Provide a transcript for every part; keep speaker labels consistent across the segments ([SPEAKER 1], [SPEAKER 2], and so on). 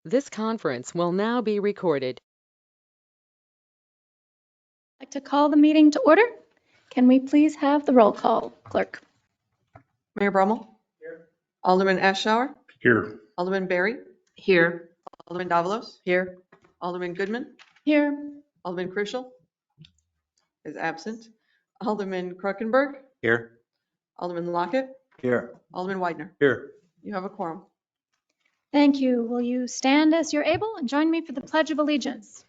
[SPEAKER 1] This conference will now be recorded.
[SPEAKER 2] I'd like to call the meeting to order. Can we please have the roll call, clerk?
[SPEAKER 3] Mayor Brummel? Here. Alderman Ashour?
[SPEAKER 4] Here.
[SPEAKER 3] Alderman Berry?
[SPEAKER 5] Here.
[SPEAKER 3] Alderman Davalos?
[SPEAKER 5] Here.
[SPEAKER 3] Alderman Goodman?
[SPEAKER 2] Here.
[SPEAKER 3] Alderman Crucial is absent. Alderman Kruckenberg?
[SPEAKER 4] Here.
[SPEAKER 3] Alderman Lockett?
[SPEAKER 4] Here.
[SPEAKER 3] Alderman Widener?
[SPEAKER 4] Here.
[SPEAKER 3] You have a quorum.
[SPEAKER 2] Thank you. Will you stand as you're able and join me for the Pledge of Allegiance?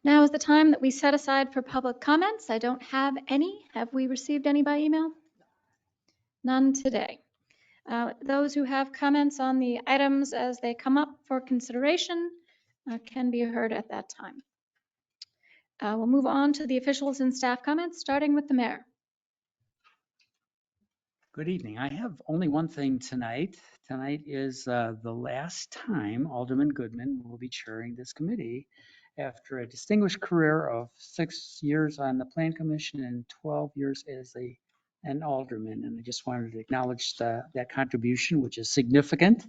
[SPEAKER 2] Now is the time that we set aside for public comments. I don't have any. Have we received any by email? None today. Those who have comments on the items as they come up for consideration can be heard at that time. We'll move on to the officials and staff comments, starting with the mayor.
[SPEAKER 6] Good evening. I have only one thing tonight. Tonight is the last time Alderman Goodman will be chairing this committee after a distinguished career of 6 years on the Plan Commission and 12 years as an alderman. And I just wanted to acknowledge that contribution, which is significant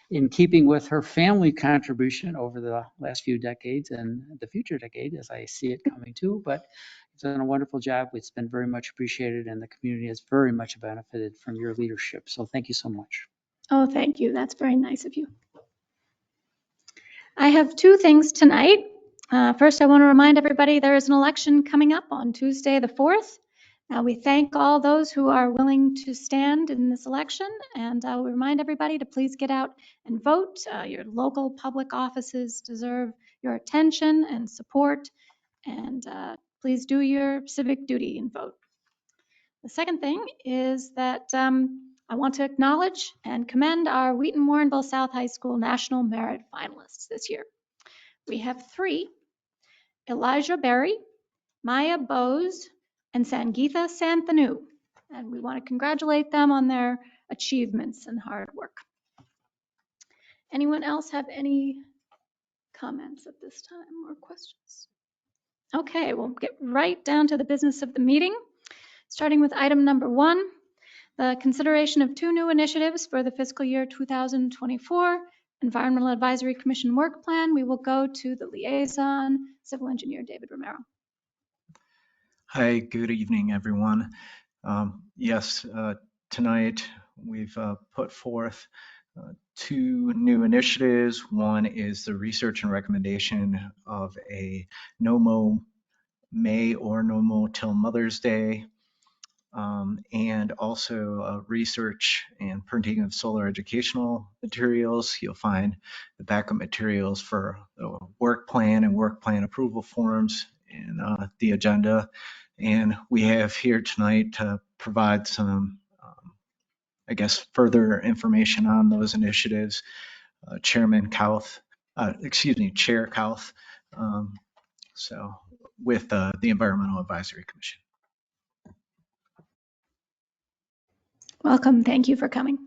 [SPEAKER 6] in keeping with her family contribution over the last few decades and the future decade as I see it coming too. But it's done a wonderful job. It's been very much appreciated and the community has very much benefited from your leadership. So thank you so much.
[SPEAKER 2] Oh, thank you. That's very nice of you. I have two things tonight. First, I want to remind everybody there is an election coming up on Tuesday, the 4th. We thank all those who are willing to stand in this election, and I will remind everybody to please get out and vote. Your local public offices deserve your attention and support, and please do your civic duty and vote. The second thing is that I want to acknowledge and commend our Wheaton Warrenville South High School National Merit finalists this year. We have 3, Elijah Berry, Maya Bose, and Sangeetha Santhanu. And we want to congratulate them on their achievements and hard work. Anyone else have any comments at this time or questions? Okay, we'll get right down to the business of the meeting, starting with item number 1. The consideration of 2 new initiatives for the fiscal year 2024 Environmental Advisory Commission work plan. We will go to the liaison, Civil Engineer David Romero.
[SPEAKER 7] Hi, good evening, everyone. Yes, tonight we've put forth 2 new initiatives. One is the research and recommendation of a No Mow May or No Mow Till Mother's Day, and also research and printing of solar educational materials. You'll find the backup materials for the work plan and work plan approval forms in the agenda. And we have here tonight to provide some, I guess, further information on those initiatives. Chair Kauth, so with the Environmental Advisory Commission.
[SPEAKER 2] Welcome. Thank you for coming.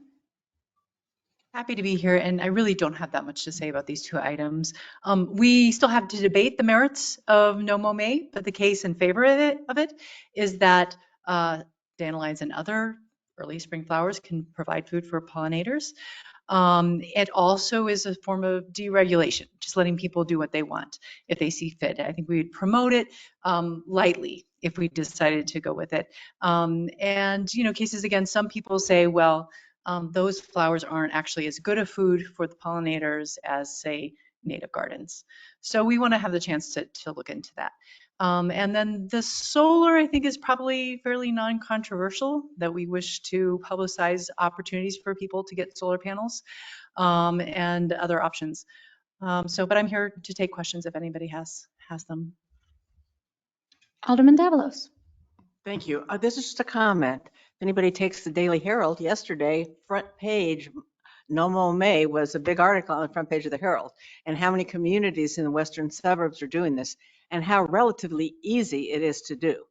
[SPEAKER 5] Happy to be here, and I really don't have that much to say about these 2 items. We still have to debate the merits of No Mow May, but the case in favor of it is that dandelions and other early spring flowers can provide food for pollinators. It also is a form of deregulation, just letting people do what they want if they see fit. I think we would promote it lightly if we decided to go with it. And, cases again, some people say, well, those flowers aren't actually as good a food for the pollinators as, say, native gardens. So we want to have the chance to look into that. And then the solar, I think, is probably fairly non-controversial, that we wish to publicize opportunities for people to get solar panels and other options. But I'm here to take questions if anybody has them.
[SPEAKER 2] Alderman Davalos.
[SPEAKER 8] Thank you. This is just a comment. If anybody takes the Daily Herald yesterday, front page, No Mow May was a big article on the front page of the Herald, and how many communities in the western suburbs are doing this and how relatively easy it is to do.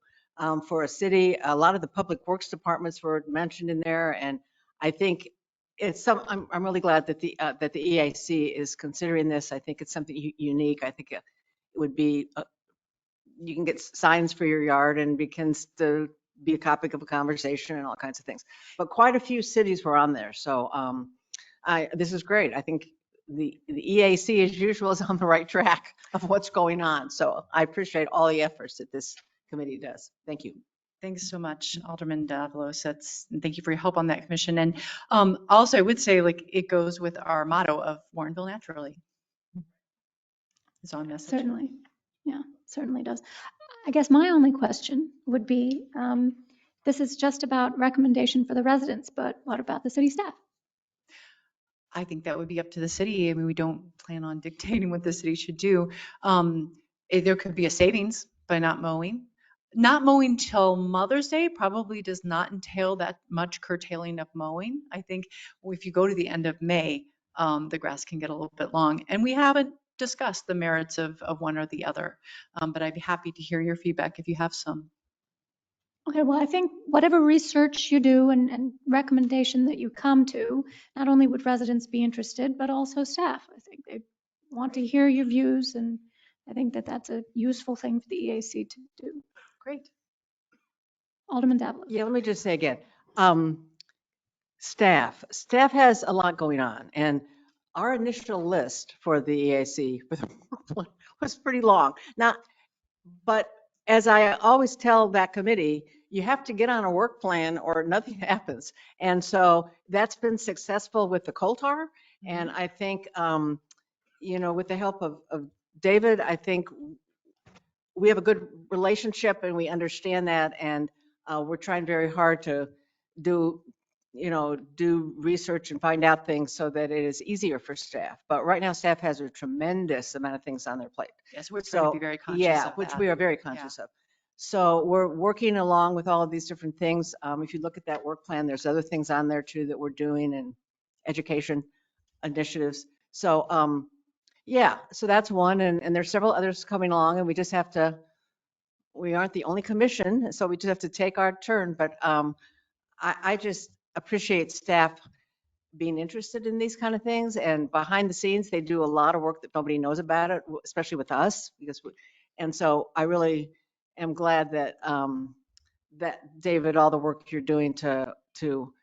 [SPEAKER 8] for a city. A lot of the public works departments were mentioned in there, and I think I'm really glad that the EAC is considering this. I think it's something unique. I think it would be, you can get signs for your yard and begins to be a topic of a conversation and all kinds of things. But quite a few cities were on there. So this is great. I think the EAC, as usual, is on the right track of what's going on. So I appreciate all the efforts that this committee does. Thank you.
[SPEAKER 5] Thanks so much, Alderman Davalos. And thank you for your help on that, Commission. And also, I would say, like, it goes with our motto of Warrenville Naturally. It's on message.
[SPEAKER 2] Certainly. Yeah, certainly does. I guess my only question would be, this is just about recommendation for the residents, but what about the city staff?
[SPEAKER 5] I think that would be up to the city. I mean, we don't plan on dictating what the city should do. There could be a savings by not mowing. Not mowing till Mother's Day probably does not entail that much curtailing of mowing. I think if you go to the end of May, the grass can get a little bit long. And we haven't discussed the merits of one or the other, but I'd be happy to hear your feedback if you have some.
[SPEAKER 2] Okay, well, I think whatever research you do and recommendation that you come to, not only would residents be interested, but also staff. I think they want to hear your views, and I think that that's a useful thing for the EAC to do.
[SPEAKER 5] Great.
[SPEAKER 2] Alderman Davalos.
[SPEAKER 8] Yeah, let me just say again, staff has a lot going on, and our initial list for the EAC was pretty long. But as I always tell that committee, you have to get on a work plan or nothing happens. And so that's been successful with the coal tar. And I think, with the help of David, I think we have a good relationship and we understand that. And we're trying very hard to do research and find out things so that it is easier for staff. But right now, staff has a tremendous amount of things on their plate.
[SPEAKER 5] Yes, we're trying to be very conscious
[SPEAKER 8] Yeah,
[SPEAKER 5] of
[SPEAKER 8] which
[SPEAKER 5] that.
[SPEAKER 8] we are very conscious of. So we're working along with all of these different things. If you look at that work plan, there's other things on there too that we're doing, and education initiatives. So so that's one, and there's several others coming along, and we aren't the only commission, so we just have to take our turn. But I just appreciate staff being interested in these kind of things, and behind the scenes, they do a lot of work that nobody knows about it, especially with us, and so I really am glad that David, all the work you're doing to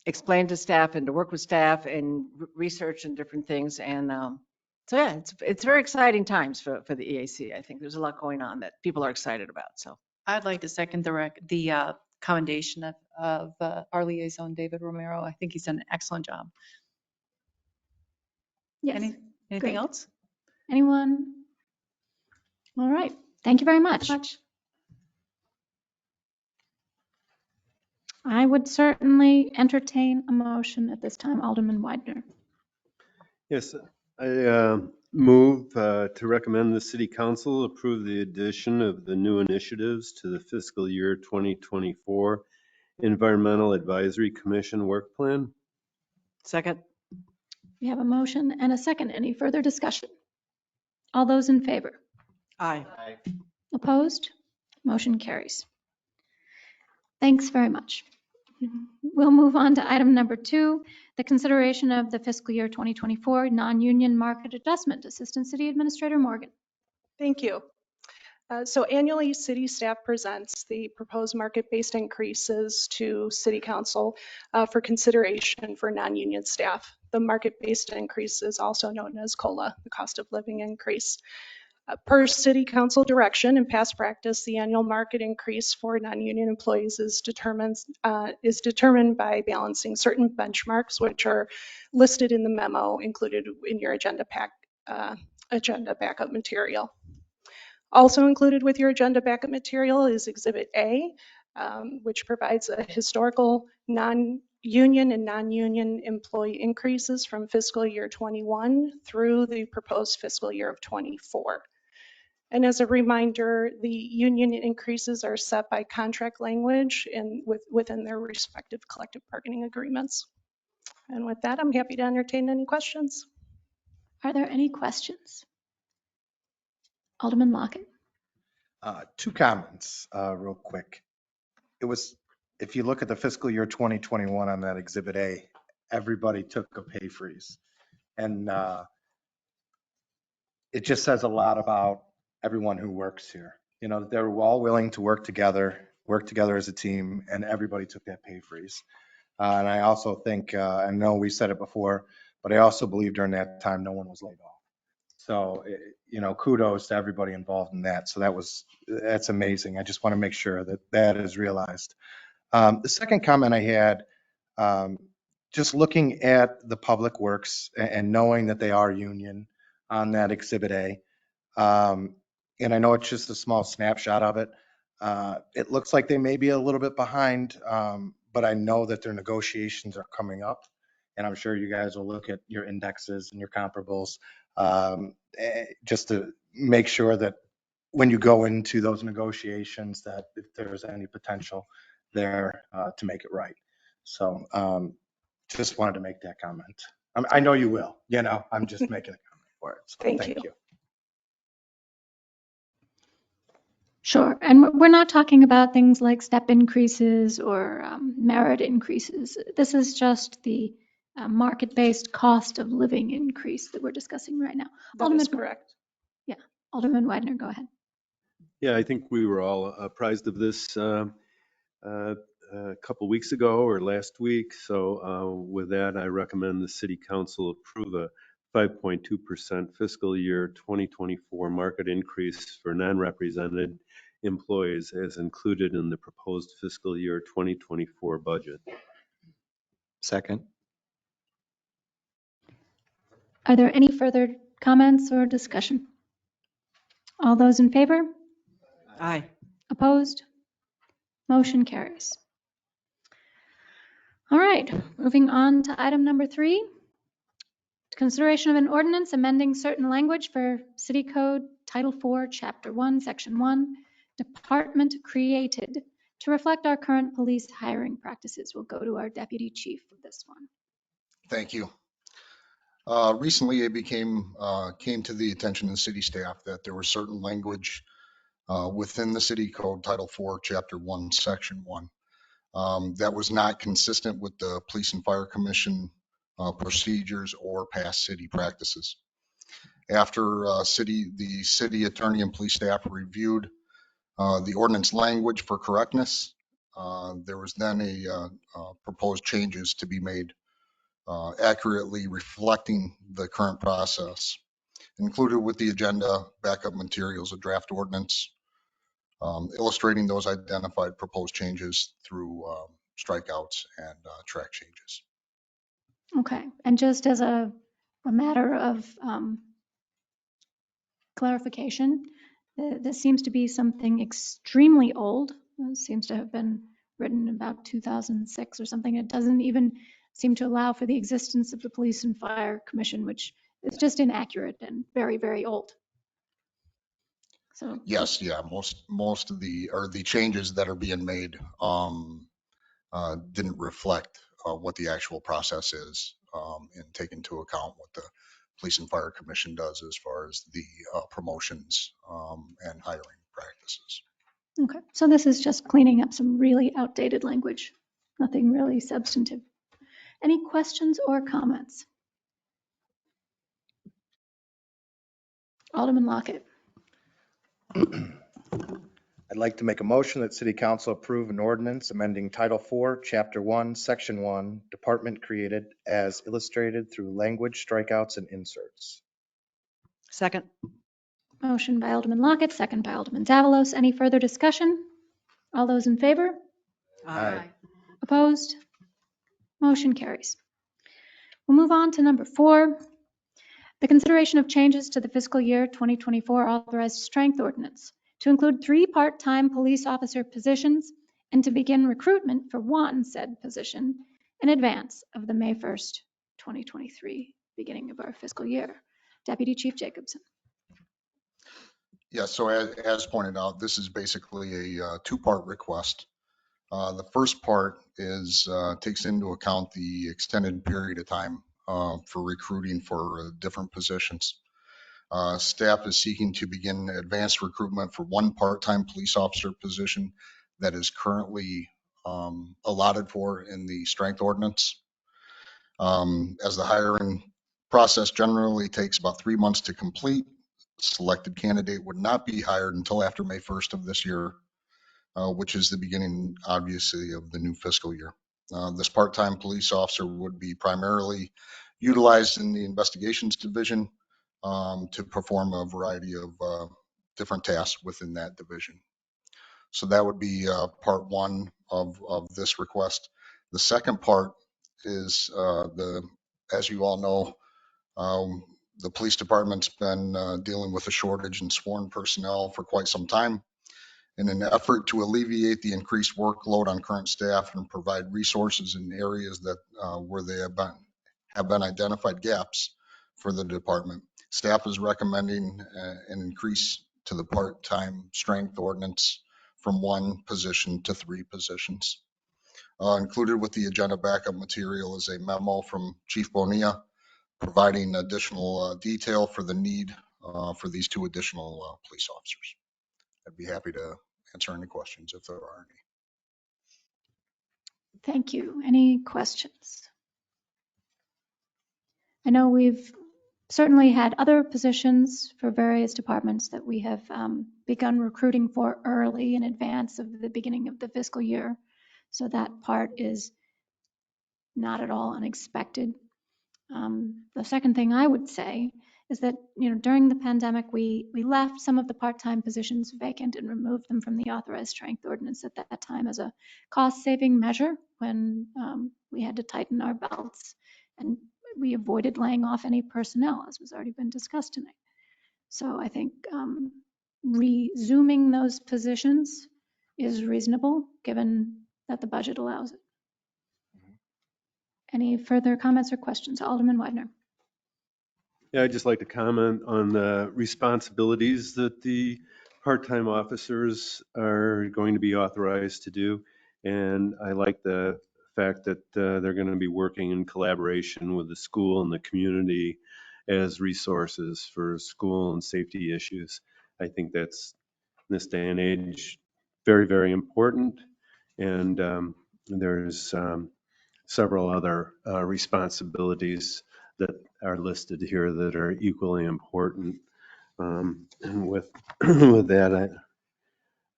[SPEAKER 8] explain to staff and to work with staff and research and different things. And so yeah, it's very exciting times for the EAC. I think there's a lot going on that people are excited about. So
[SPEAKER 5] I'd like to second the commendation of our liaison, David Romero. I think he's done an excellent job.
[SPEAKER 2] Yes.
[SPEAKER 5] Anything
[SPEAKER 2] Great.
[SPEAKER 5] else?
[SPEAKER 2] Anyone? All right. Thank you very much. I would certainly entertain a motion at this time. Alderman Widener.
[SPEAKER 4] Yes, I move to recommend the City Council approve the addition of the new initiatives to the fiscal year 2024 Environmental Advisory Commission Work Plan.
[SPEAKER 8] second.
[SPEAKER 2] We have a motion and a second. Any further discussion? All those in favor?
[SPEAKER 8] Aye.
[SPEAKER 2] Opposed? Motion carries. Thanks very much. We'll move on to item number 2, the consideration of the fiscal year 2024 non-union market adjustment. Assistant City Administrator Morgan.
[SPEAKER 9] Thank you. So annually, city staff presents the proposed market-based increases to City Council for consideration for non-union staff. The market-based increase is also known as COLA, the cost of living increase. Per City Council direction and past practice, the annual market increase for non-union employees is determined by balancing certain benchmarks, which are listed in the memo included in your agenda backup material. Also included with your agenda backup material is Exhibit A, which provides a historical non-union and non-union employee increases from fiscal year 21 through the proposed fiscal year of 24. And as a reminder, the union increases are set by contract language and within their respective collective bargaining agreements. And with that, I'm happy to entertain any questions.
[SPEAKER 2] Are there any questions? Alderman Lockett.
[SPEAKER 10] Two comments, real quick. It was, if you look at the fiscal year 2021 on that Exhibit A, everybody took a pay freeze. And it just says a lot about everyone who works here. You know, they were all willing to work together as a team, and everybody took that pay freeze. And I also think, I know we said it before, but I also believe during that time, no one was laid off. So, you know, kudos to everybody involved in that. So that's amazing. I just want to make sure that that is realized. The second comment I had, just looking at the Public Works and knowing that they are union on that Exhibit A. And I know it's just a small snapshot of it. It looks like they may be a little bit behind, but I know that their negotiations are coming up. And I'm sure you guys will look at your indexes and your comparables, just to make sure that when you go into those negotiations, that if there's any potential there to make it right. So just wanted to make that comment. I know you will, you know, I'm just making a comment for it. So
[SPEAKER 9] Thank
[SPEAKER 10] thank
[SPEAKER 9] you.
[SPEAKER 10] you.
[SPEAKER 2] Sure. And we're not talking about things like step increases or merit increases. This is just the market-based cost of living increase that we're discussing right now.
[SPEAKER 9] That is correct.
[SPEAKER 2] Yeah, Alderman Widener, go ahead.
[SPEAKER 4] Yeah, I think we were all apprised of this a couple weeks ago or last week. So with that, I recommend the City Council approve a 5.2% fiscal year 2024 market increase for non-represented employees as included in the proposed fiscal year 2024 budget.
[SPEAKER 10] Second.
[SPEAKER 2] Are there any further comments or discussion? All those in favor?
[SPEAKER 8] Aye.
[SPEAKER 2] Opposed? Motion carries. All right, moving on to item number 3. Consideration of an ordinance amending certain language for City Code Title 4, Chapter 1, Section 1, Department Created to reflect our current police hiring practices. We'll go to our Deputy Chief for this one.
[SPEAKER 11] Thank you. Recently, it came to the attention of the city staff that there was certain language within the City Code Title 4, Chapter 1, Section 1 that was not consistent with the Police and Fire Commission procedures or past city practices. After the city attorney and police staff reviewed the ordinance language for correctness, there was then a proposed changes to be made accurately reflecting the current process. Included with the agenda backup materials, a draft ordinance illustrating those identified proposed changes through strikeouts and track changes.
[SPEAKER 2] Okay, and just as a matter of clarification, this seems to be something extremely old. It seems to have been written about 2006 or something. It doesn't even seem to allow for the existence of the Police and Fire Commission, which is just inaccurate and very, very old. So
[SPEAKER 11] yes, yeah, most of the changes that are being made didn't reflect what the actual process is and take into account what the Police and Fire Commission does as far as the promotions and hiring practices.
[SPEAKER 2] okay, so this is just cleaning up some really outdated language, nothing really substantive. Any questions or comments? Alderman Lockett.
[SPEAKER 10] I'd like to make a motion that City Council approve an ordinance amending Title 4, Chapter 1, Section 1, Department Created as illustrated through language strikeouts and inserts.
[SPEAKER 8] Second.
[SPEAKER 2] Motion by Alderman Lockett, second by Alderman Davalos. Any further discussion? All those in favor?
[SPEAKER 10] Aye.
[SPEAKER 2] Opposed? Motion carries. We'll move on to number 4. The consideration of changes to the fiscal year 2024 authorized strength ordinance to include 3 part-time police officer positions and to begin recruitment for 1 said position in advance of the May 1st, 2023 beginning of our fiscal year. Deputy Chief Jacobson.
[SPEAKER 11] Yeah, so as pointed out, this is basically a 2-part request. The first part is takes into account the extended period of time for recruiting for different positions. Staff is seeking to begin advanced recruitment for one part-time police officer position that is currently allotted for in the strength ordinance. As the hiring process generally takes about 3 months to complete, selected candidate would not be hired until after May 1st of this year, which is the beginning, obviously, of the new fiscal year. This part-time police officer would be primarily utilized in the investigations division to perform a variety of different tasks within that division. So that would be part one of this request. The second part is as you all know, the police department's been dealing with a shortage in sworn personnel for quite some time. In an effort to alleviate the increased workload on current staff and provide resources in areas that where they have been identified gaps for the department, staff is recommending an increase to the part-time strength ordinance from 1 position to 3 positions. Included with the agenda backup material is a memo from Chief Bonilla providing additional detail for the need for these 2 additional police officers. I'd be happy to answer any questions if there are any.
[SPEAKER 2] Thank you. Any questions? I know we've certainly had other positions for various departments that we have begun recruiting for early in advance of the beginning of the fiscal year. So that part is not at all unexpected. The second thing I would say is that, during the pandemic, we left some of the part-time positions vacant and removed them from the authorized strength ordinance at that time as a cost-saving measure when we had to tighten our belts. And we avoided laying off any personnel, as was already been discussed tonight. So I think resuming those positions is reasonable, given that the budget allows it. Any further comments or questions? Alderman Widener.
[SPEAKER 4] Yeah, I'd just like to comment on the responsibilities that the part-time officers are going to be authorized to do. And I like the fact that they're going to be working in collaboration with the school and the community as resources for school and safety issues. I think that's, in this day and age, very, very important. And there's several other responsibilities that are listed here that are equally important. And with that,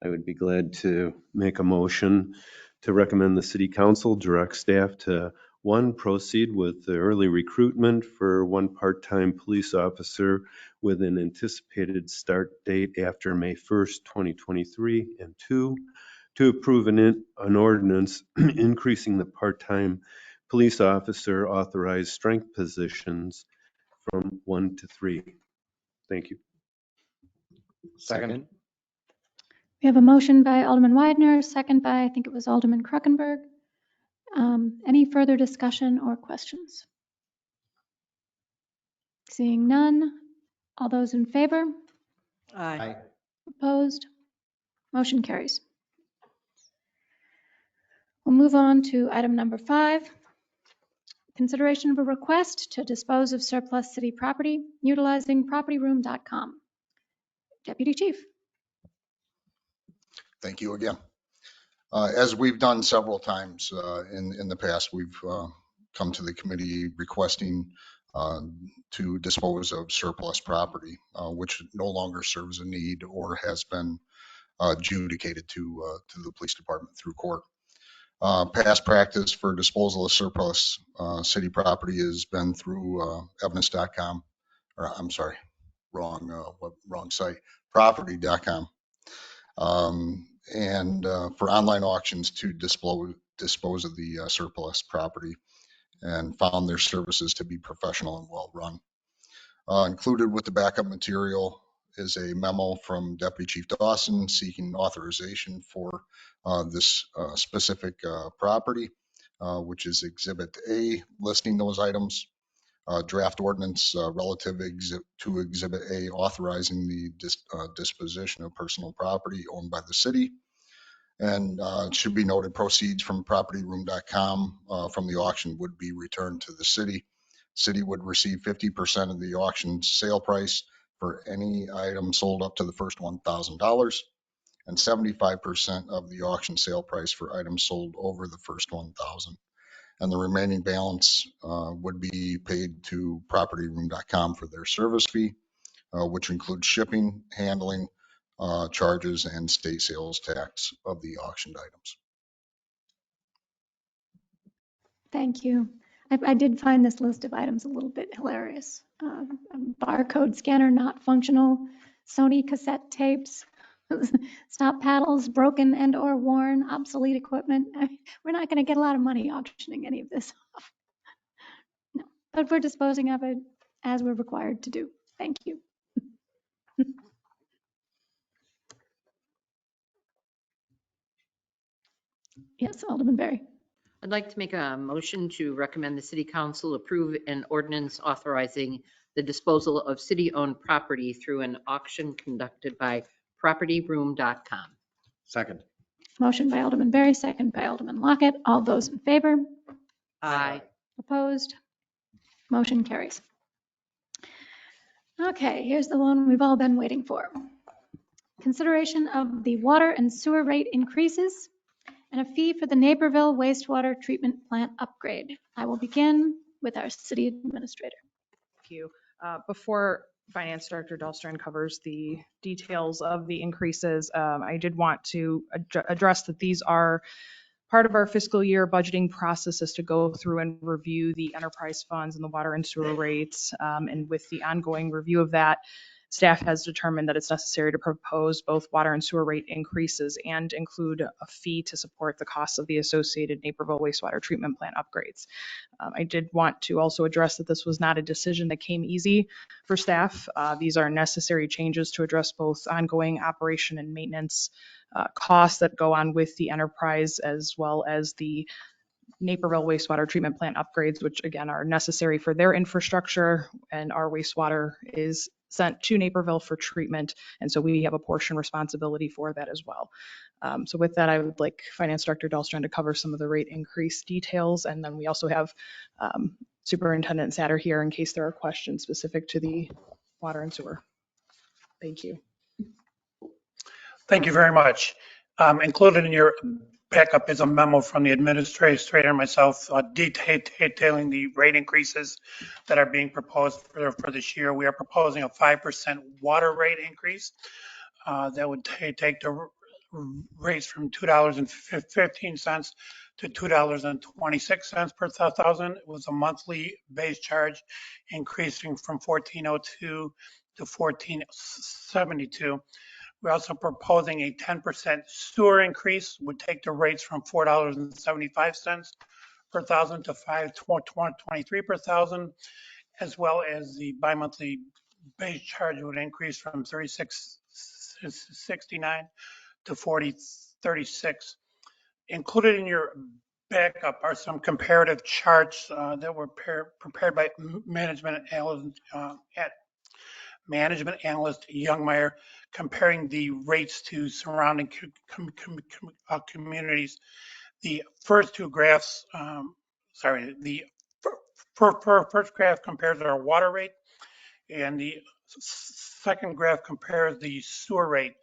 [SPEAKER 4] I would be glad to make a motion to recommend the city council direct staff to 1, proceed with the early recruitment for 1 part-time police officer with an anticipated start date after May 1st, 2023, and 2, to approve an ordinance increasing the part-time police officer authorized strength positions from 1 to 3. Thank you.
[SPEAKER 10] Second.
[SPEAKER 2] We have a motion by Alderman Widener, second by, I think it was Alderman Kruckenberg. Any further discussion or questions? Seeing none, all those in favor?
[SPEAKER 8] Aye.
[SPEAKER 2] Opposed? Motion carries. We'll move on to item number 5. Consideration of a request to dispose of surplus city property utilizing propertyroom.com. Deputy Chief.
[SPEAKER 11] Thank you again. As we've done several times in the past, we've come to the committee requesting to dispose of surplus property, which no longer serves a need or has been adjudicated to the police department through court. Past practice for disposal of surplus city property has been through evidence.com, or I'm sorry, wrong site, property.com. And for online auctions to dispose of the surplus property, and found their services to be professional and well run. Included with the backup material is a memo from Deputy Chief Dawson seeking authorization for this specific property, which is Exhibit A, listing those items. Draft ordinance relative to Exhibit A authorizing the disposition of personal property owned by the city. And it should be noted proceeds from propertyroom.com from the auction would be returned to the city. City would receive 50% of the auction sale price for any item sold up to the first $1,000 and 75% of the auction sale price for items sold over the first 1,000. And the remaining balance would be paid to propertyroom.com for their service fee, which includes shipping, handling charges, and state sales tax of the auctioned items.
[SPEAKER 2] Thank you. I did find this list of items a little bit hilarious. Barcode scanner not functional, Sony cassette tapes, stop paddles, broken and or worn, obsolete equipment. I mean, we're not going to get a lot of money auctioning any of this off. No, but we're disposing of it as we're required to do. Thank you. Yes, Alderman Berry.
[SPEAKER 1] I'd like to make a motion to recommend the city council approve an ordinance authorizing the disposal of city-owned property through an auction conducted by propertyroom.com.
[SPEAKER 10] Second.
[SPEAKER 2] Motion by Alderman Berry, second by Alderman Lockett. All those in favor?
[SPEAKER 1] Aye.
[SPEAKER 2] Opposed? Motion carries. Okay, here's the one we've all been waiting for. Consideration of the water and sewer rate increases and a fee for the Naperville wastewater treatment plant upgrade. I will begin with our city administrator.
[SPEAKER 12] Thank you. Before Finance Director Dahlstrom covers the details of the increases, I did want to address that these are part of our fiscal year budgeting process is to go through and review the enterprise funds and the water and sewer rates. And with the ongoing review of that, staff has determined that it's necessary to propose both water and sewer rate increases and include a fee to support the costs of the associated Naperville wastewater treatment plant upgrades. I did want to also address that this was not a decision that came easy for staff. These are necessary changes to address both ongoing operation and maintenance costs that go on with the enterprise, as well as the Naperville wastewater treatment plant upgrades, which again are necessary for their infrastructure, and our wastewater is sent to Naperville for treatment. And so we have a portion responsibility for that as well. So with that, I would like Finance Director Dahlstrom to cover some of the rate increase details. And then we also have Superintendent Satter here in case there are questions specific to the water and sewer. Thank you.
[SPEAKER 13] Thank you very much. Included in your backup is a memo from the administrator and myself detailing the rate increases that are being proposed for this year. We are proposing a 5% water rate increase that would take the rates from $2.15 to $2.26 per thousand. It was a monthly base charge increasing from $14.02 to $14.72. We're also proposing a 10% sewer increase, would take the rates from $4.75 per thousand to $5.23 per thousand, as well as the bi-monthly base charge would increase from $36.69 to $40.36. Included in your backup are some comparative charts that were prepared by management analyst Youngmeyer, comparing the rates to surrounding communities. The first two graphs, the first graph compares our water rate, and the second graph compares the sewer rate.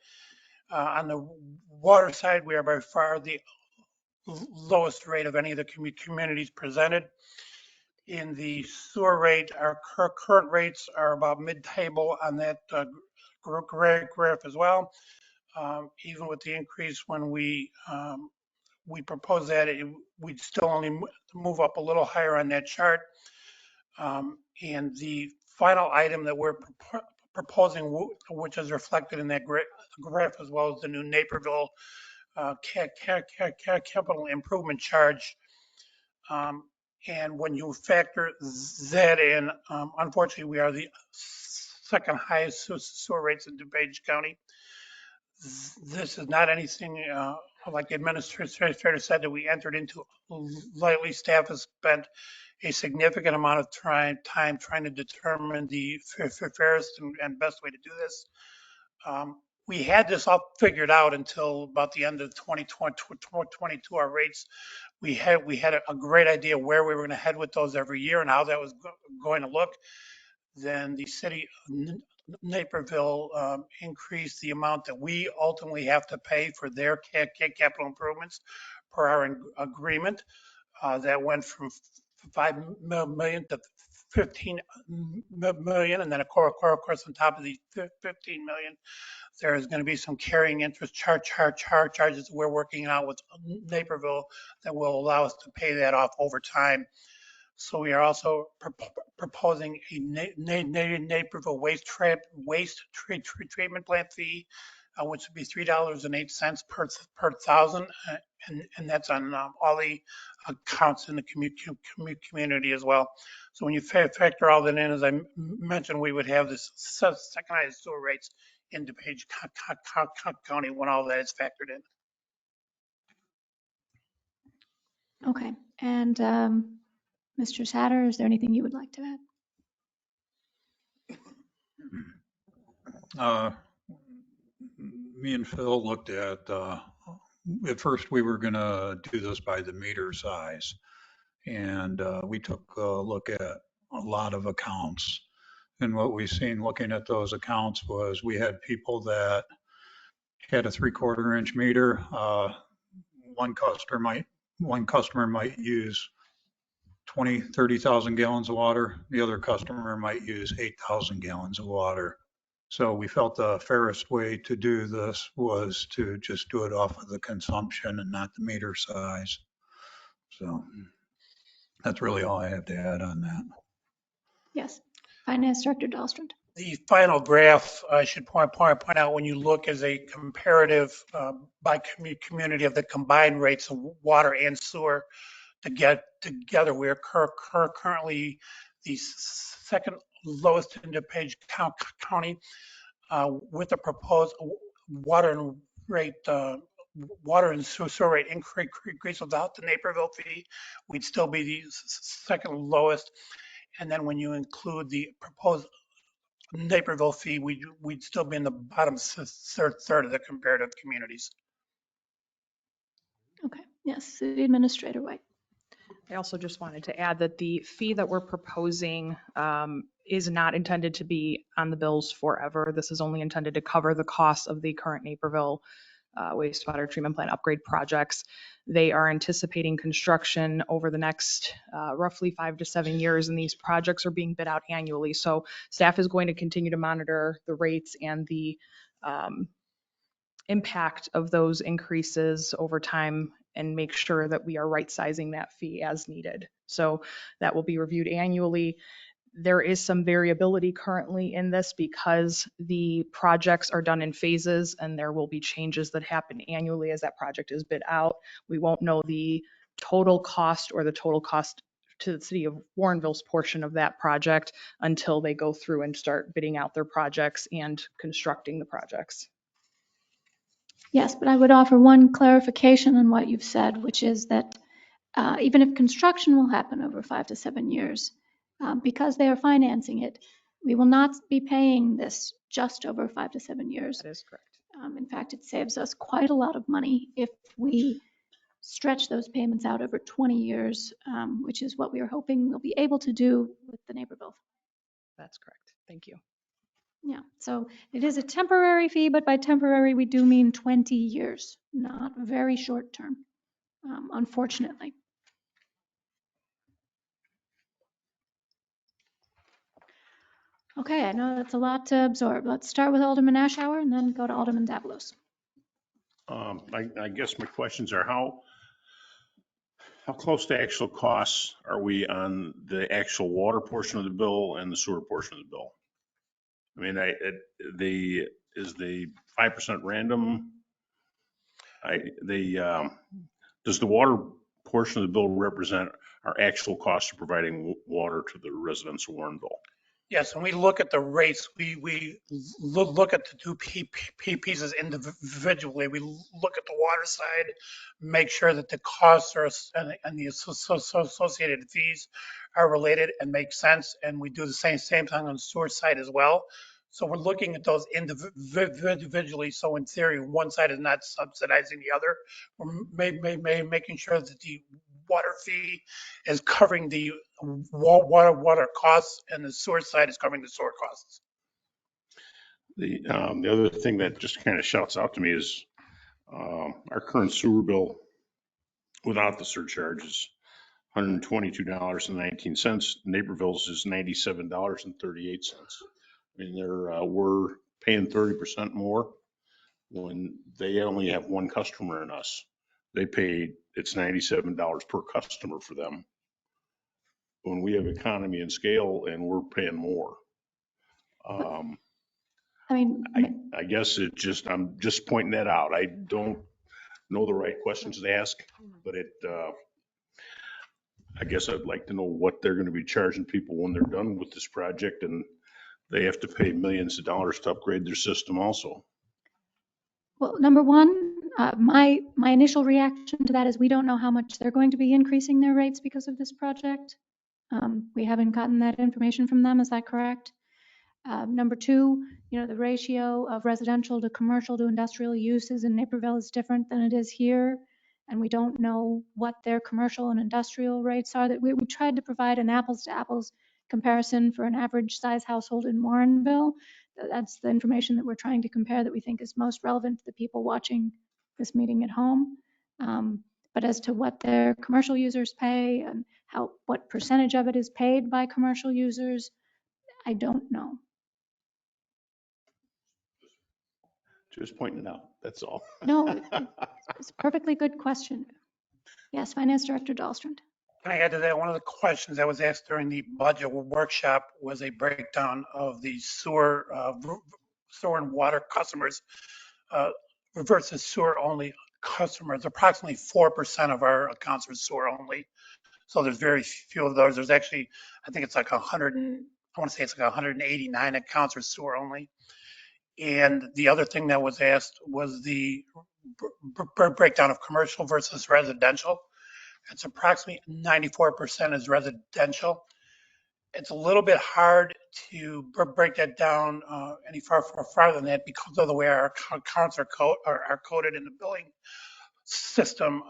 [SPEAKER 13] On the water side, we are by far the lowest rate of any of the communities presented. In the sewer rate, our current rates are about mid-table on that graph as well. Even with the increase when we propose that, we'd still only move up a little higher on that chart. And the final item that we're proposing, which is reflected in that graph as well as the new Naperville capital improvement charge. And when you factor that in, unfortunately, we are the second highest sewer rates in DuPage County. This is not anything like the administrator said that we entered into lightly. Staff has spent a significant amount of time trying to determine the fairest and best way to do this. We had this all figured out until about the end of 2022. Our rates, we had a great idea where we were going to head with those every year and how that was going to look. Then the city Naperville increase the amount that we ultimately have to pay for their capital improvements per our agreement. That went from 5 million to 15 million. And then of course, on top of the 15 million, there is going to be some carrying interest charges we're working out with Naperville that will allow us to pay that off over time. So we are also proposing a Naperville waste treatment plant fee, which would be $3.08 per thousand, and that's on all the accounts in the community as well. So when you factor all that in, as I mentioned, we would have this secondized sewer rates in DuPage County when all that is factored in.
[SPEAKER 2] Okay, and Mr. Satter, is there anything you would like to add?
[SPEAKER 14] Me and Phil looked at first we were going to do this by the meter size. And we took a look at a lot of accounts. And what we've seen looking at those accounts was we had people that had a 3/4 inch meter. One customer might use 30,000 gallons of water. The other customer might use 8,000 gallons of water. So we felt the fairest way to do this was to just do it off of the consumption and not the meter size. So that's really all I have to add on that.
[SPEAKER 2] Yes, Finance Director Dahlstrom.
[SPEAKER 13] The final graph, I should point out, when you look as a comparative by community of the combined rates of water and sewer to get together, we're currently the second lowest in DuPage County with the proposed water and sewer rate increase without the Naperville fee. We'd still be the second lowest. And then when you include the proposed Naperville fee, we'd still be in the bottom third of the comparative communities.
[SPEAKER 2] Okay, yes, City Administrator White.
[SPEAKER 12] I also just wanted to add that the fee that we're proposing is not intended to be on the bills forever. This is only intended to cover the cost of the current Naperville wastewater treatment plant upgrade projects. They are anticipating construction over the next roughly 5 to 7 years, and these projects are being bid out annually. So staff is going to continue to monitor the rates and the impact of those increases over time and make sure that we are right sizing that fee as needed. So that will be reviewed annually. There is some variability currently in this because the projects are done in phases and there will be changes that happen annually as that project is bid out. We won't know the total cost or the total cost to the city of Warrenville's portion of that project until they go through and start bidding out their projects and constructing the projects.
[SPEAKER 2] Yes, but I would offer one clarification on what you've said, which is that even if construction will happen over 5 to 7 years, because they are financing it, we will not be paying this just over 5 to 7 years.
[SPEAKER 12] That is correct.
[SPEAKER 2] In fact, it saves us quite a lot of money if we stretch those payments out over 20 years, which is what we are hoping we'll be able to do with the Naperville.
[SPEAKER 12] That's correct. Thank you.
[SPEAKER 2] Yeah, so it is a temporary fee, but by temporary, we do mean 20 years, not very short term, unfortunately. Okay, I know that's a lot to absorb. Let's start with Alderman Ashour and then go to Alderman Davalos.
[SPEAKER 15] I guess my questions are how close to actual costs are we on the actual water portion of the bill and the sewer portion of the bill? I mean, is the 5% random? Does the water portion of the bill represent our actual cost of providing water to the residents of Warrenville?
[SPEAKER 13] Yes, when we look at the rates, we look at the two pieces individually. We look at the water side, make sure that the costs are and the associated fees are related and make sense. And we do the same thing on the sewer side as well. So we're looking at those individually. So in theory, one side is not subsidizing the other. We're making sure that the water fee is covering the water costs and the sewer side is covering the sewer costs.
[SPEAKER 15] The other thing that just kind of shouts out to me is our current sewer bill without the surcharges, $122.19. Naperville's is $97.38. I mean, we're paying 30% more when they only have one customer in us. It's $97 per customer for them. When we have economy and scale and we're paying more.
[SPEAKER 2] I mean,
[SPEAKER 15] I guess I'm just pointing that out. I don't know the right questions to ask, but I guess I'd like to know what they're going to be charging people when they're done with this project, and they have to pay millions of dollars to upgrade their system also.
[SPEAKER 2] well, number one, my initial reaction to that is we don't know how much they're going to be increasing their rates because of this project. We haven't gotten that information from them. Is that correct? Number two, the ratio of residential to commercial to industrial uses in Naperville is different than it is here. And we don't know what their commercial and industrial rates are. That we tried to provide an apples to apples comparison for an average size household in Warrenville. That's the information that we're trying to compare that we think is most relevant to the people watching this meeting at home. But as to what their commercial users pay and what percentage of it is paid by commercial users, I don't know.
[SPEAKER 15] Just pointing it out, that's all.
[SPEAKER 2] No, it's a perfectly good question. Yes, Finance Director Dahlstrom.
[SPEAKER 13] Can I add to that? One of the questions that was asked during the budget workshop was a breakdown of the sewer and water customers versus sewer only customers. Approximately 4% of our accounts are sewer only. So there's very few of those. There's actually, I think it's like 189 accounts are sewer only. And the other thing that was asked was the breakdown of commercial versus residential. It's approximately 94% is residential. It's a little bit hard to break that down any farther than that because of the way our accounts are coded in the billing system.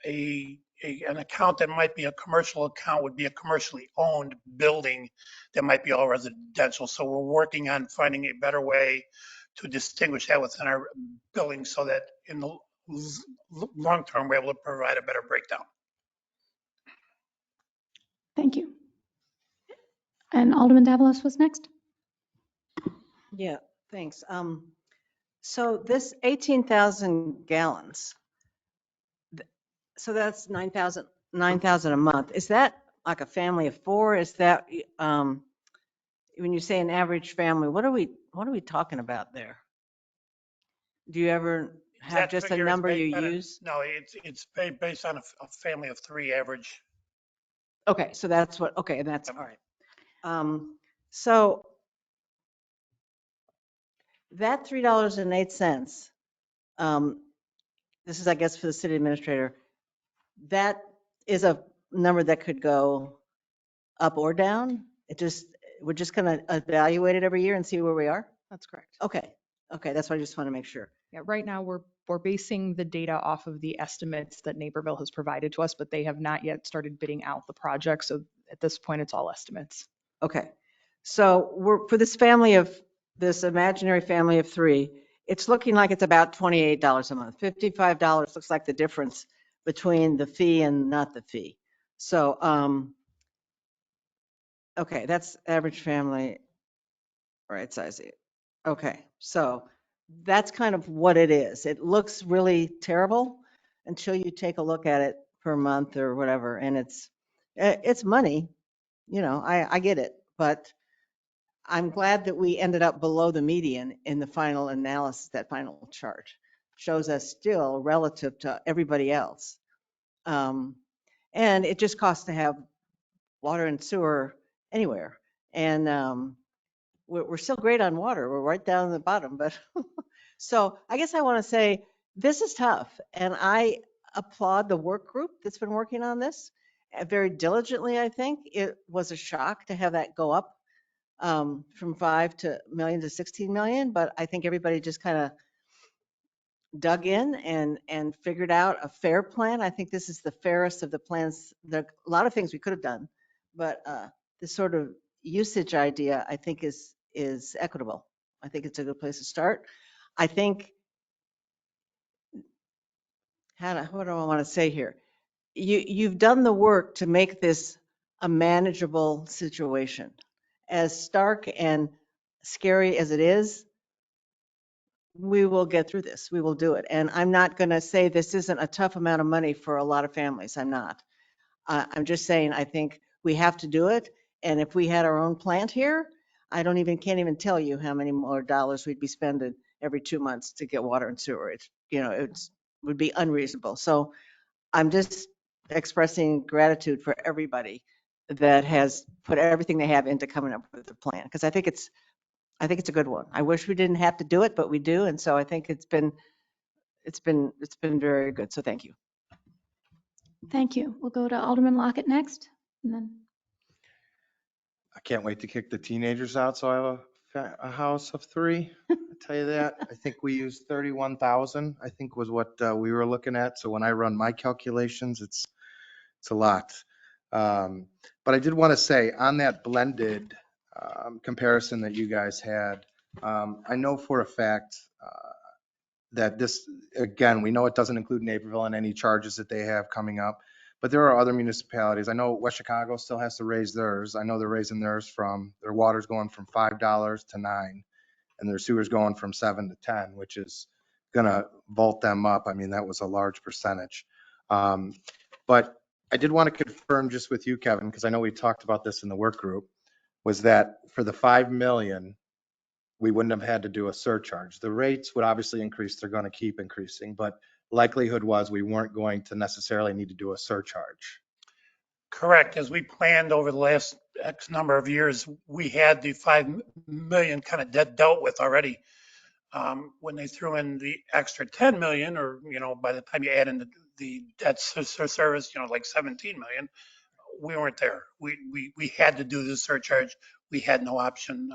[SPEAKER 13] An account that might be a commercial account would be a commercially owned building that might be all residential. So we're working on finding a better way to distinguish that within our billing so that in the long term, we're able to provide a better breakdown.
[SPEAKER 2] Thank you. And Alderman Davalos was next.
[SPEAKER 8] Yeah, thanks. So this 18,000 gallons, so that's 9,000 a month. Is that like a family of four? Is that, when you say an average family, what are we talking about there? Do you ever have just a number you use?
[SPEAKER 13] No, it's based on a family of three average.
[SPEAKER 8] Okay, so that's what, okay, that's all right. So that $3.08, this is, I guess, for the city administrator, that is a number that could go up or down. We're just going to evaluate it every year and see where we are?
[SPEAKER 12] That's correct.
[SPEAKER 8] Okay, that's what I just want to make sure.
[SPEAKER 12] Yeah, right now we're basing the data off of the estimates that Naperville has provided to us, but they have not yet started bidding out the project. So at this point, it's all estimates.
[SPEAKER 8] Okay, so for this imaginary family of three, it's looking like it's about $28 a month. $55 looks like the difference between the fee and not the fee. So, okay, that's average family, right size. Okay, so that's kind of what it is. It looks really terrible until you take a look at it per month or whatever, and it's money, I get it, but I'm glad that we ended up below the median in the final analysis. That final chart shows us still relative to everybody else. And it just costs to have water and sewer anywhere. And we're still great on water. We're right down at the bottom. But so I guess I want to say this is tough. And I applaud the work group that's been working on this very diligently. I think it was a shock to have that go up from 5 million to 16 million. But I think everybody just kind of dug in and figured out a fair plan. I think this is the fairest of the plans. There are a lot of things we could have done, but this sort of usage idea, I think, is equitable. I think it's a good place to start. I think, what do I want to say here? You've done the work to make this a manageable situation. As stark and scary as it is, we will get through this. We will do it. And I'm not going to say this isn't a tough amount of money for a lot of families. I'm not. I'm just saying, I think we have to do it. And if we had our own plant here, I can't even tell you how many more dollars we'd be spending every 2 months to get water and sewer. It would be unreasonable. So I'm just expressing gratitude for everybody that has put everything they have into coming up with a plan, because I think it's a good one. I wish we didn't have to do it, but we do. And so I think it's been very good. So thank you.
[SPEAKER 2] Thank you. We'll go to Alderman Lockett next. And then
[SPEAKER 10] I can't wait to kick the teenagers out, so I have a house of 3. I'll tell you that. I think we used 31,000, I think was what we were looking at. So when I run my calculations, it's a lot. But I did want to say on that blended comparison that you guys had, I know for a fact that this, again, we know it doesn't include Naperville and any charges that they have coming up, but there are other municipalities. I know West Chicago still has to raise theirs. I know they're raising theirs their water's going from $5 to $9, and their sewer's going from 7 to 10, which is going to vault them up. I mean, that was a large percentage. But I did want to confirm just with you, Kevin, because I know we talked about this in the work group, was that for the 5 million, we wouldn't have had to do a surcharge. The rates would obviously increase. They're going to keep increasing, but likelihood was we weren't going to necessarily need to do a surcharge.
[SPEAKER 13] Correct. As we planned over the last X number of years, we had the 5 million kind of dealt with already. When they threw in the extra 10 million, or, by the time you add in the debt service, like 17 million, we weren't there. We had to do the surcharge. We had no option.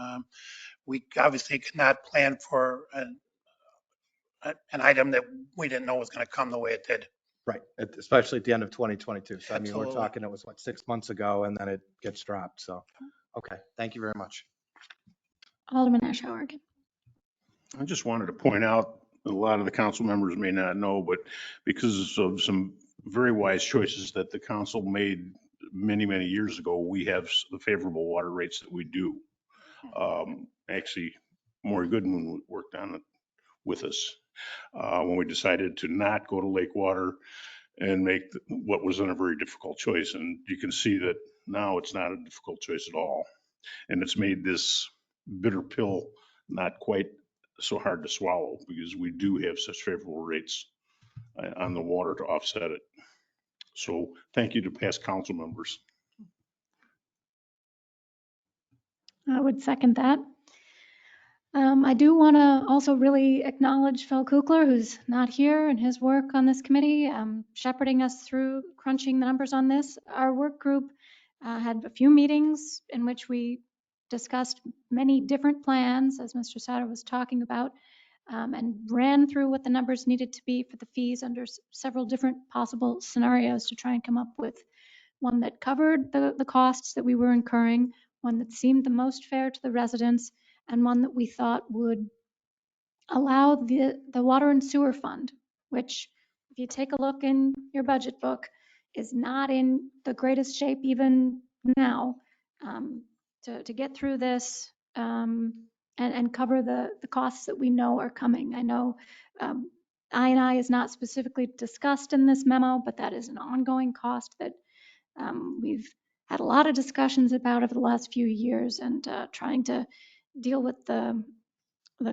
[SPEAKER 13] We obviously could not plan for an item that we didn't know was going to come the way it did.
[SPEAKER 10] Right, especially at the end of 2022. So I mean,
[SPEAKER 13] Absolutely.
[SPEAKER 10] we're talking, it was 6 months ago, and then it gets dropped. So, okay, thank you very much.
[SPEAKER 2] Alderman Ashour again.
[SPEAKER 15] I just wanted to point out, a lot of the council members may not know, but because of some very wise choices that the council made many, many years ago, we have the favorable water rates that we do. Actually, Maury Goodman worked on it with us when we decided to not go to Lake Water and make what was then a very difficult choice. And you can see that now it's not a difficult choice at all. And it's made this bitter pill not quite so hard to swallow, because we do have such favorable rates on the water to offset it. So thank you to past council members.
[SPEAKER 2] I would second that. I do want to also really acknowledge Phil Kukler, who's not here, and his work on this committee, shepherding us through crunching the numbers on this. Our work group had a few meetings in which we discussed many different plans, as Mr. Sauter was talking about, and ran through what the numbers needed to be for the fees under several different possible scenarios to try and come up with one that covered the costs that we were incurring, one that seemed the most fair to the residents, and one that we thought would allow the water and sewer fund, which, if you take a look in your budget book, is not in the greatest shape even now, to get through this and cover the costs that we know are coming. I know I&I is not specifically discussed in this memo, but that is an ongoing cost that we've had a lot of discussions about over the last few years, and trying to deal with the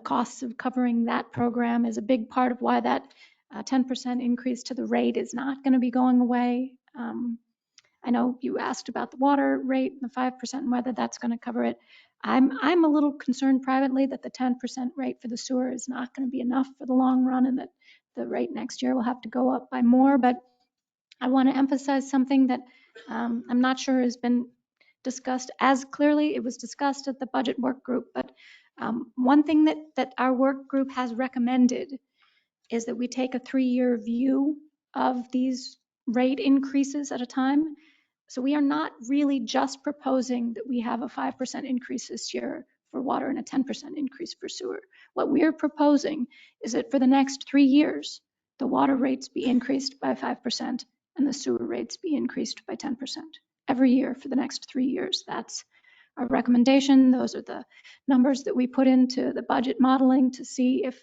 [SPEAKER 2] costs of covering that program is a big part of why that 10% increase to the rate is not going to be going away. I know you asked about the water rate and the 5% and whether that's going to cover it. I'm a little concerned privately that the 10% rate for the sewer is not going to be enough for the long run, and that the rate next year will have to go up by more. But I want to emphasize something that I'm not sure has been discussed as clearly. It was discussed at the budget work group, but one thing that our work group has recommended is that we take a 3-year view of these rate increases at a time. So we are not really just proposing that we have a 5% increase this year for water and a 10% increase for sewer. What we're proposing is that for the next 3 years, the water rates be increased by 5% and the sewer rates be increased by 10% every year for the next 3 years. That's our recommendation. Those are the numbers that we put into the budget modeling to see if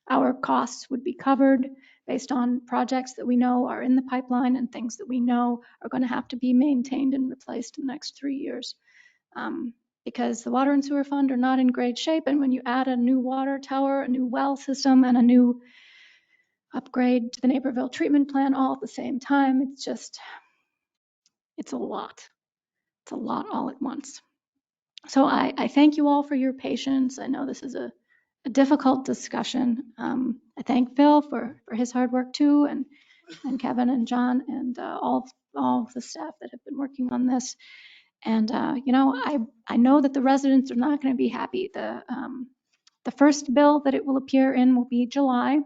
[SPEAKER 2] our costs would be covered based on projects that we know are in the pipeline and things that we know are going to have to be maintained and replaced in the next 3 years. Because the water and sewer fund are not in great shape. And when you add a new water tower, a new well system, and a new upgrade to the Naperville treatment plant all at the same time, it's a lot. It's a lot all at once. So I thank you all for your patience. I know this is a difficult discussion. I thank Phil for his hard work too, and Kevin and John and all of the staff that have been working on this. And I know that the residents are not going to be happy. The first bill that it will appear in will be July,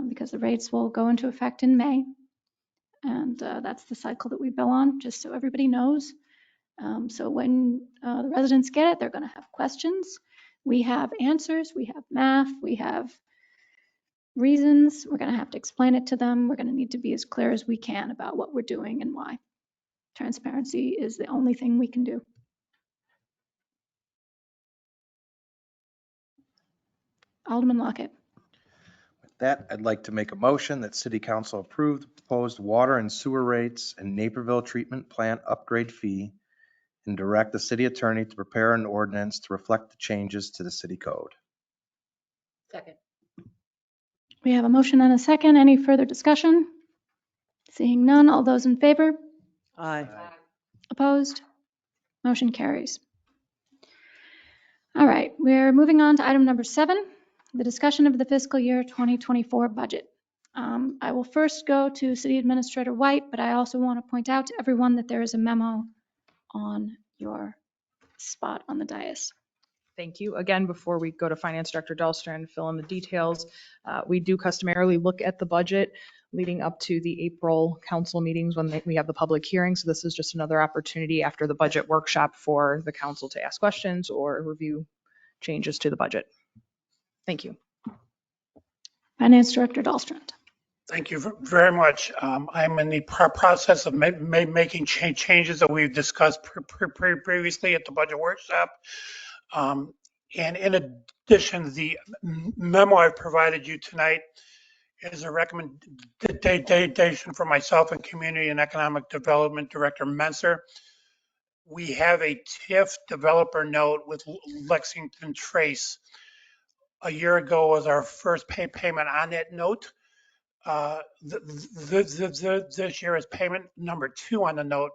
[SPEAKER 2] because the rates will go into effect in May. And that's the cycle that we bill on, just so everybody knows. So when the residents get it, they're going to have questions. We have answers, we have math, we have reasons. We're going to have to explain it to them. We're going to need to be as clear as we can about what we're doing and why. Transparency is the only thing we can do. Alderman Lockett.
[SPEAKER 10] With that, I'd like to make a motion that City Council approve the proposed water and sewer rates and Naperville treatment plant upgrade fee and direct the city attorney to prepare an ordinance to reflect the changes to the city code.
[SPEAKER 1] Second.
[SPEAKER 2] We have a motion and a second. Any further discussion? Seeing none, all those in favor?
[SPEAKER 3] Aye.
[SPEAKER 2] Opposed? Motion carries. All right, we're moving on to item number 7, the discussion of the fiscal year 2024 budget. I will first go to City Administrator White, but I also want to point out to everyone that there is a memo on your spot on the dais.
[SPEAKER 12] Thank you. Again, before we go to Finance Director Dahlstrom and fill in the details, we do customarily look at the budget leading up to the April council meetings when we have the public hearing. So this is just another opportunity after the budget workshop for the council to ask questions or review changes to the budget. Thank you.
[SPEAKER 2] Finance Director Dahlstrom.
[SPEAKER 13] Thank you very much. I'm in the process of making changes that we've discussed previously at the budget workshop. And in addition, the memo I've provided you tonight is a recommendation for myself and Community and Economic Development Director Menser. We have a TIF developer note with Lexington Trace. A year ago was our first payment on that note. This year is payment number 2 on the note.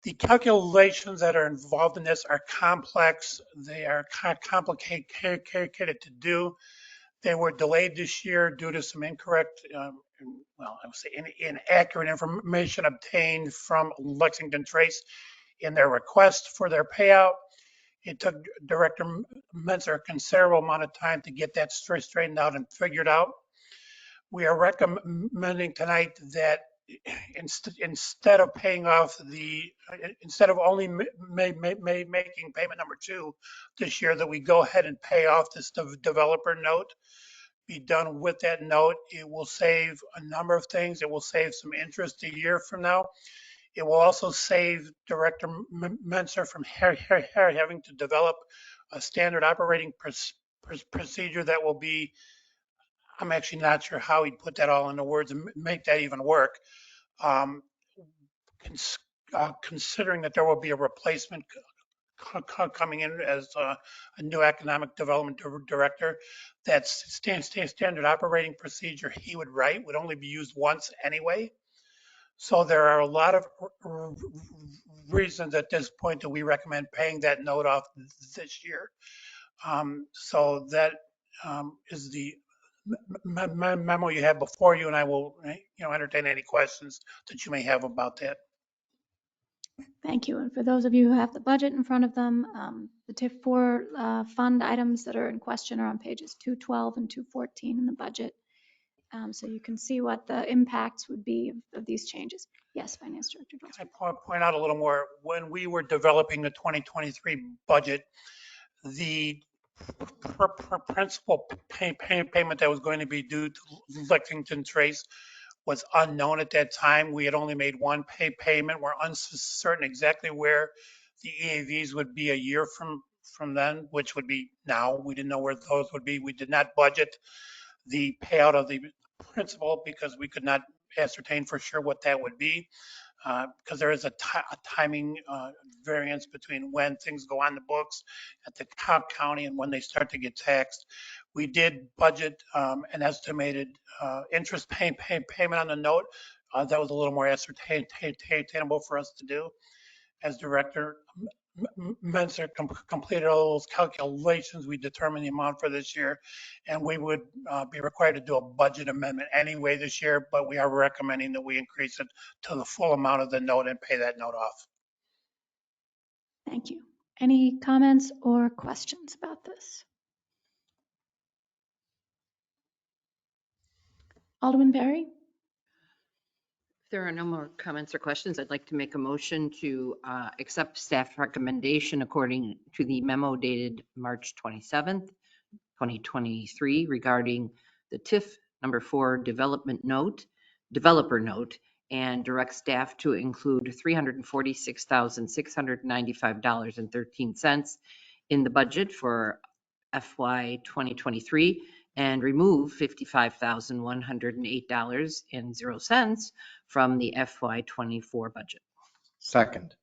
[SPEAKER 13] The calculations that are involved in this are complex. They are complicated to do. They were delayed this year due to some incorrect, I would say inaccurate information obtained from Lexington Trace in their request for their payout. It took Director Menser a considerable amount of time to get that straightened out and figured out. We are recommending tonight that instead of paying off instead of only making payment number 2 this year, that we go ahead and pay off this developer note, be done with that note. It will save a number of things. It will save some interest a year from now. It will also save Director Menser from having to develop a standard operating procedure that will be, I'm actually not sure how he'd put that all into words and make that even work. Considering that there will be a replacement coming in as a new economic development director, that standard operating procedure he would write would only be used once anyway. So there are a lot of reasons at this point that we recommend paying that note off this year. So that is the memo you have before you, and I will entertain any questions that you may have about that.
[SPEAKER 2] Thank you. And for those of you who have the budget in front of them, the TIF 4 fund items that are in question are on pages 212 and 214 in the budget. So you can see what the impacts would be of these changes. Yes. Yes, Finance Director
[SPEAKER 13] Can
[SPEAKER 2] Dahlstrom.
[SPEAKER 13] I point out a little more? When we were developing the 2023 budget, the principal payment that was going to be due to Lexington Trace was unknown at that time. We had only made one payment. We're uncertain exactly where the EAVs would be a year from then, which would be now. We didn't know where those would be. We did not budget the payout of the principal because we could not ascertain for sure what that would be. Because there is a timing variance between when things go on the books at the county and when they start to get taxed. We did budget an estimated interest payment on the note. That was a little more ascertainable for us to do. As Director Menser completed all those calculations, we determined the amount for this year, and we would be required to do a budget amendment anyway this year, but we are recommending that we increase it to the full amount of the note and pay that note off.
[SPEAKER 2] Thank you. Any comments or questions about this? Alderman Barry?
[SPEAKER 1] If there are no more comments or questions, I'd like to make a motion to accept staff recommendation according to the memo dated March 27th, 2023 regarding the TIF number 4 developer note, and direct staff to include $346,695.13 in the budget for FY 2023 and remove $55,108.00 from the FY 24 budget.
[SPEAKER 10] Second.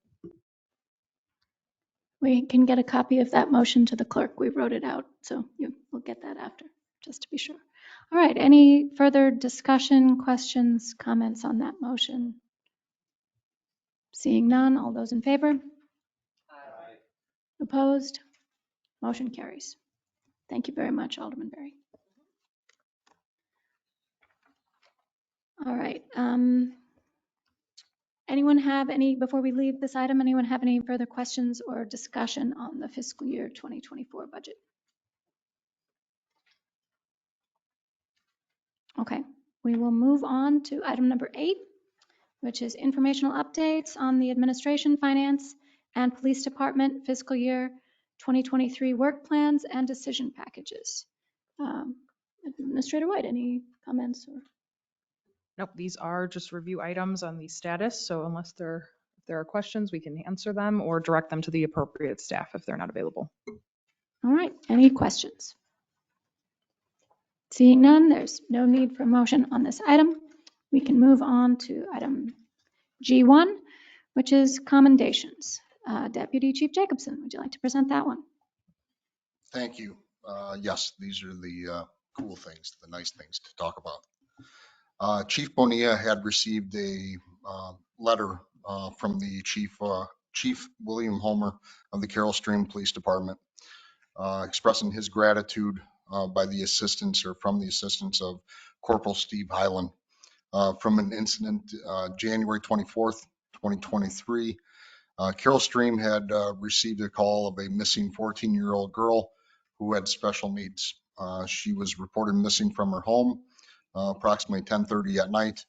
[SPEAKER 2] We can get a copy of that motion to the clerk. We wrote it out, so we'll get that after, just to be sure. All right, any further discussion, questions, comments on that motion? Seeing none, all those in favor? Aye. Opposed? Motion carries. Thank you very much, Alderman Berry. All right. Anyone have any, before we leave this item, anyone have any further questions or discussion on the fiscal year 2024 budget? Okay, we will move on to item number 8, which is informational updates on the administration, finance, and police department fiscal year 2023 work plans and decision packages. Administrator White, any comments or?
[SPEAKER 12] Nope, these are just review items on the status. So unless if there are questions, we can answer them or direct them to the appropriate staff if they're not available.
[SPEAKER 2] All right, any questions? Seeing none, there's no need for motion on this item. We can move on to item G1, which is commendations. Deputy Chief Jacobson, would you like to present that one?
[SPEAKER 11] Thank you. Yes, these are the cool things, the nice things to talk about. Chief Bonilla had received a letter from the Chief William Homer of the Carroll Stream Police Department expressing his gratitude by the assistance or from the assistance of Corporal Steve Highland from an incident January 24th, 2023. Carroll Stream had received a call of a missing 14-year-old girl who had special needs. She was reported missing from her home approximately 10:30 at night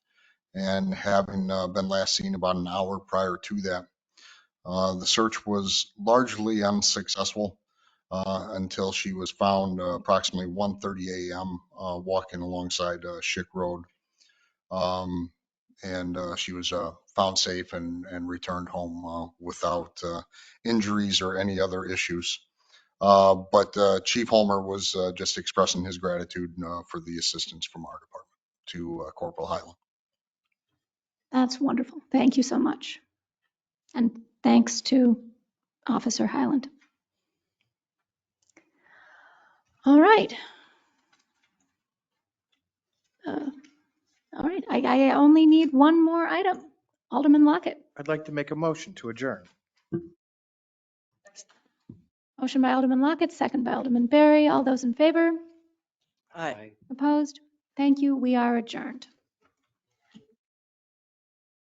[SPEAKER 11] and having been last seen about an hour prior to that. The search was largely unsuccessful until she was found approximately 1:30 a.m. Walking alongside Schick Road. She was found safe and returned home without injuries or any other issues. But Chief Homer was just expressing his gratitude for the assistance from our department to Corporal Highland.
[SPEAKER 2] That's wonderful. Thank you so much. And thanks to Officer Highland. All right. All right, I only need one more item. Alderman Lockett.
[SPEAKER 10] I'd like to make a motion to adjourn.
[SPEAKER 2] Motion by Alderman Lockett, second by Alderman Berry. All those in favor?
[SPEAKER 8] Aye.
[SPEAKER 2] Opposed? Thank you. We are adjourned.